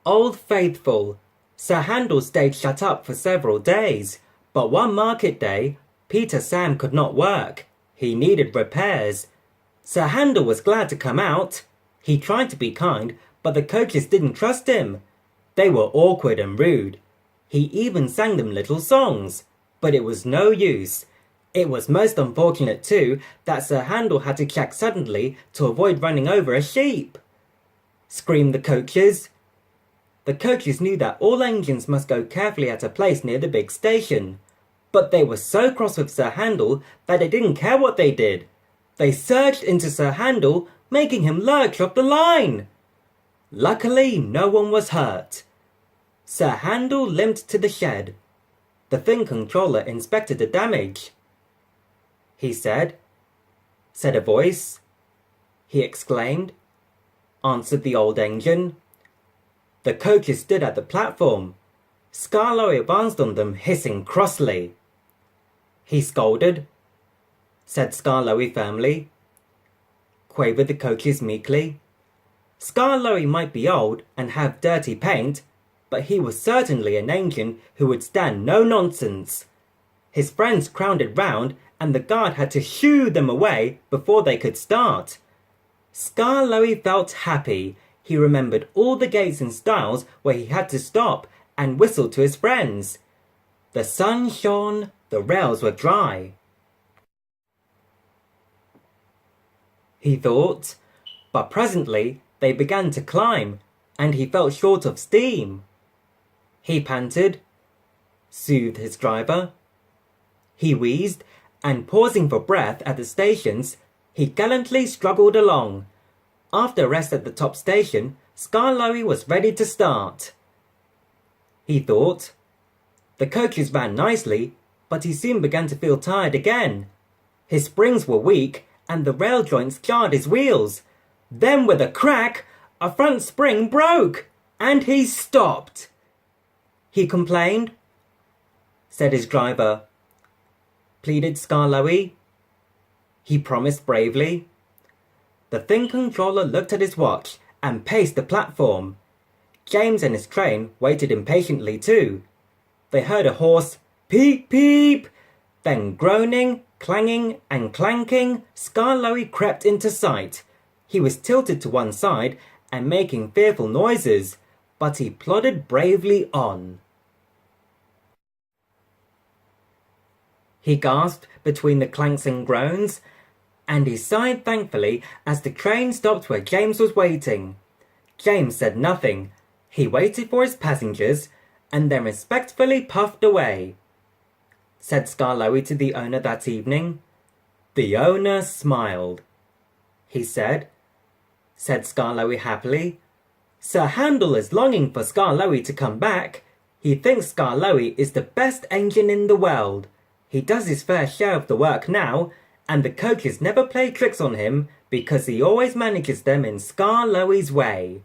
Old Faithful. Sir Handel stayed shut up for several days, but one market day, Peter Sam could not work. He needed repairs. Sir Handel was glad to come out. He tried to be kind, but the coaches didn't trust him. They were awkward and rude. He even sang them little songs, but it was no use. It was most unfortunate too that Sir Handel had to check suddenly to avoid running over a sheep. Screamed the coaches. The coaches knew that all engines must go carefully at a place near the big station. But they were so cross with Sir Handel that they didn't care what they did. They surged into Sir Handel, making him lurch off the line. Luckily, no one was hurt. Sir Handel limped to the shed. The Thing Controller inspected the damage. He said a voice. He exclaimed, answered the old engine. The coaches stood at the platform. Skarloey advanced on them, hissing crossly. He scolded, said Skarloey firmly. Quavered the coaches meekly. Skarloey might be old and have dirty paint, but he was certainly an engine who would stand no nonsense. His friends crowded round, and the guard had to shoo them away before they could start. Skarloey felt happy. He remembered all the gates and stiles where he had to stop and whistled to his friends. The sun shone, the rails were dry. He thought, but presently they began to climb, and he felt short of steam. He panted, soothed his driver. He wheezed, and pausing for breath at the stations, he gallantly struggled along. After a rest at the top station, Skarloey was ready to start. He thought. The coaches ran nicely, but he soon began to feel tired again. His springs were weak, and the rail joints jarred his wheels. Then with a crack, a front spring broke, and he stopped. He complained, said his driver. Pleaded Skarloey. He promised bravely. The Thing Controller looked at his watch and paced the platform. James and his train waited impatiently too. They heard a hoarse peep peep. Then groaning, clanging and clanking, Skarloey crept into sight. He was tilted to one side and making fearful noises, but he plodded bravely on. He gasped between the clanks and groans, and he sighed thankfully as the train stopped where James was waiting. James said nothing. He waited for his passengers, and then respectfully puffed away. Said Skarloey to the owner that evening. The owner smiled. He said Skarloey happily. Sir Handel is longing for Skarloey to come back. He thinks Skarloey is the best engine in the world. He does his fair share of the work now, and the coaches never play tricks on him because he always manages them in Skarloey's way.